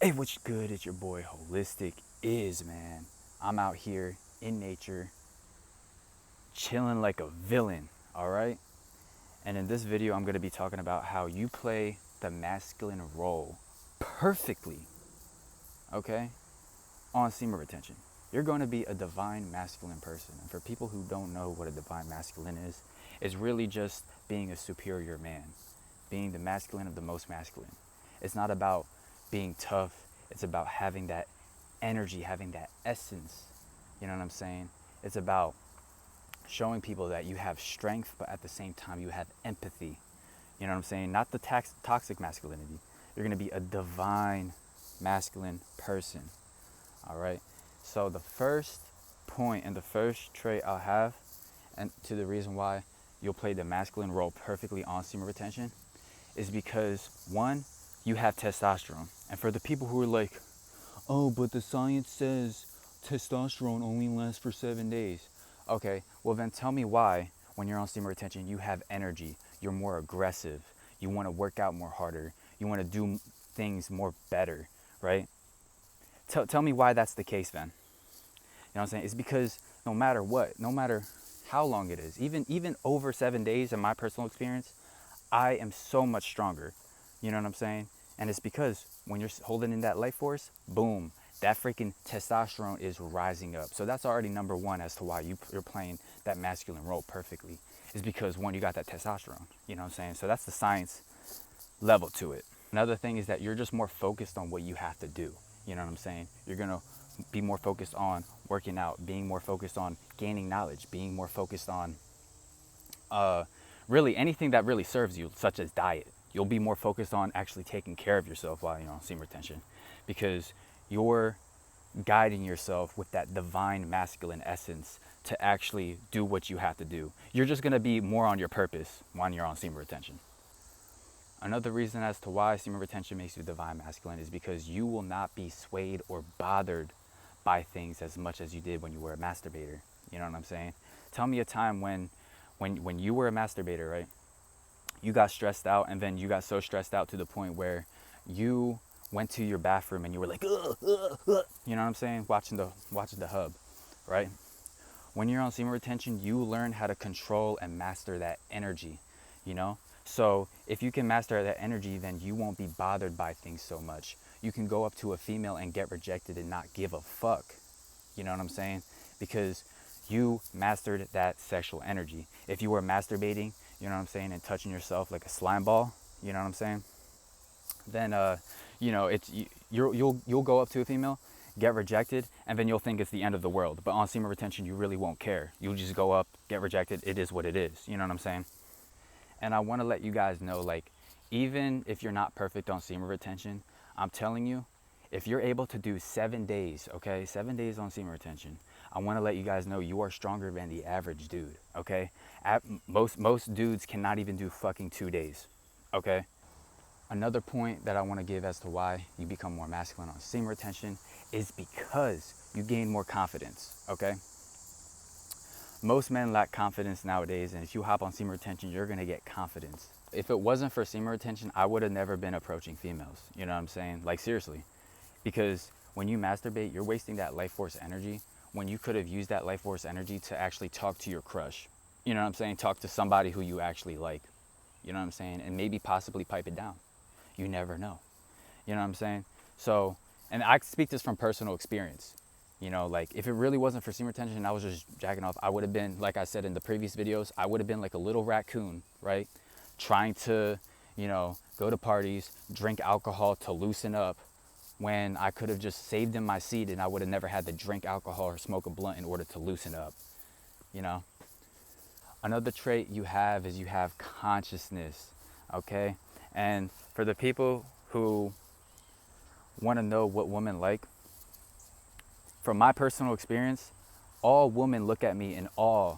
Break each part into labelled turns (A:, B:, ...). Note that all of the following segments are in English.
A: Hey, what's good? It's your boy Holistic Is, man. I'm out here in nature, chilling like a villain, all right? And in this video, I'm gonna be talking about how you play the masculine role perfectly, okay? On semen retention. You're gonna be a divine masculine person. And for people who don't know what a divine masculine is, it's really just being a superior man, being the masculine of the most masculine. It's not about being tough, it's about having that energy, having that essence. You know what I'm saying? It's about showing people that you have strength, but at the same time, you have empathy. You know what I'm saying? Not the toxic masculinity. You're gonna be a divine masculine person. All right. So the first point and the first trait I'll have, and to the reason why you'll play the masculine role perfectly on semen retention, is because one, you have testosterone. And for the people who are like, oh, but the science says testosterone only lasts for 7 days. Okay, well then tell me why, when you're on semen retention, you have energy, you're more aggressive, you want to work out more harder, you want to do things more better, right? Tell me why that's the case then. You know what I'm saying? It's because no matter what, no matter how long it is, even over 7 days in my personal experience, I am so much stronger. You know what I'm saying? And it's because when you're holding in that life force, boom, that freaking testosterone is rising up. So that's already number one as to why you're playing that masculine role perfectly. Is because one, you got that testosterone. You know what I'm saying? So that's the science level to it. Another thing is that you're just more focused on what you have to do. You know what I'm saying? You're gonna be more focused on working out, being more focused on gaining knowledge, being more focused on really anything that really serves you, such as diet. You'll be more focused on actually taking care of yourself while you're on semen retention, because you're guiding yourself with that divine masculine essence to actually do what you have to do. You're just gonna be more on your purpose when you're on semen retention. Another reason as to why semen retention makes you divine masculine is because you will not be swayed or bothered by things as much as you did when you were a masturbator. You know what I'm saying? Tell me a time when you were a masturbator, right? You got stressed out, and then you got so stressed out to the point where you went to your bathroom and you were like, ugh, ugh, ugh. You know what I'm saying? Watching the hub, right? When you're on semen retention, you learn how to control and master that energy, you know? So if you can master that energy, then you won't be bothered by things so much. You can go up to a female and get rejected and not give a fuck. You know what I'm saying? Because you mastered that sexual energy. If you were masturbating, you know what I'm saying, and touching yourself like a slime ball, you know what I'm saying? Then you know, you'll go up to a female, get rejected, and then you'll think it's the end of the world. But on semen retention, you really won't care. You'll just go up, get rejected. It is what it is. You know what I'm saying? And I want to let you guys know, like, even if you're not perfect on semen retention, I'm telling you, if you're able to do 7 days, okay, 7 days on semen retention, I want to let you guys know you are stronger than the average dude, okay? Most dudes cannot even do fucking 2 days, okay? Another point that I want to give as to why you become more masculine on semen retention is because you gain more confidence, okay? Most men lack confidence nowadays, and if you hop on semen retention, you're gonna get confidence. If it wasn't for semen retention, I would have never been approaching females. You know what I'm saying? Like, seriously. Because when you masturbate, you're wasting that life force energy when you could have used that life force energy to actually talk to your crush. You know what I'm saying? Talk to somebody who you actually like. You know what I'm saying? And maybe possibly pipe it down. You never know. You know what I'm saying? So, and I speak this from personal experience. You know, like, if it really wasn't for semen retention and I was just jacking off, I would have been, like I said in the previous videos, I would have been like a little raccoon, right? Trying to, you know, go to parties, drink alcohol to loosen up, when I could have just saved in my seed and I would have never had to drink alcohol or smoke a blunt in order to loosen up, you know? Another trait you have is you have consciousness, okay? And for the people who want to know what women like, from my personal experience, all women look at me in awe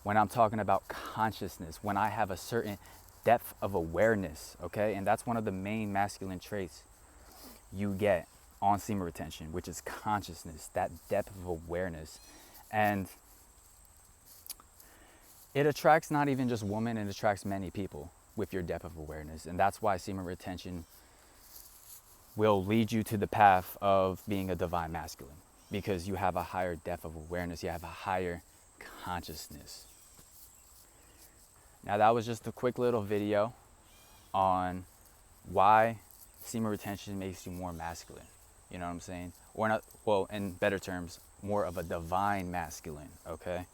A: when I'm talking about consciousness, when I have a certain depth of awareness, okay? And that's one of the main masculine traits you get on semen retention, which is consciousness, that depth of awareness. And it attracts not even just women, it attracts many people with your depth of awareness. And that's why semen retention will lead you to the path of being a divine masculine, because you have a higher depth of awareness, you have a higher consciousness. Now that was just a quick little video on why semen retention makes you more masculine. You know what I'm saying? Or not, well, in better terms, more of a divine masculine, okay?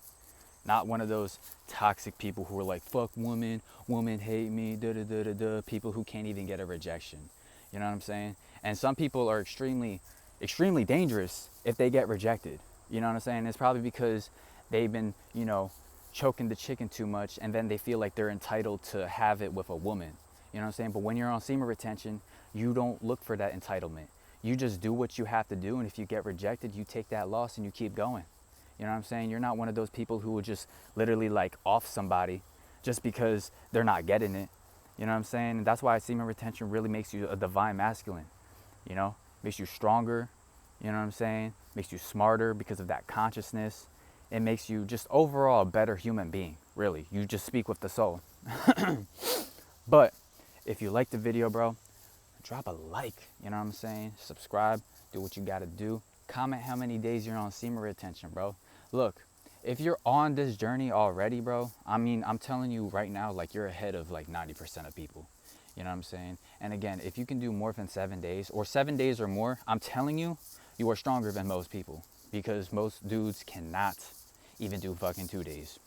A: Not one of those toxic people who are like, fuck women, women hate me, da da da da da, people who can't even get a rejection. You know what I'm saying? And some people are extremely dangerous if they get rejected. You know what I'm saying? It's probably because they've been, you know, choking the chicken too much, and then they feel like they're entitled to have it with a woman. You know what I'm saying? But when you're on semen retention, you don't look for that entitlement. You just do what you have to do, and if you get rejected, you take that loss and you keep going. You know what I'm saying? You're not one of those people who will just literally like off somebody just because they're not getting it. You know what I'm saying? And that's why semen retention really makes you a divine masculine. You know, makes you stronger. You know what I'm saying? Makes you smarter because of that consciousness. It makes you just overall a better human being, really. You just speak with the soul. But if you like the video, bro, drop a like. You know what I'm saying? Subscribe. Do what you got to do. Comment how many days you're on semen retention, bro. Look, if you're on this journey already, bro, I mean, I'm telling you right now, like, you're ahead of like 90% of people. You know what I'm saying? And again, if you can do more than 7 days or 7 days or more, I'm telling you, you are stronger than most people, because most dudes cannot even do fucking 2 days.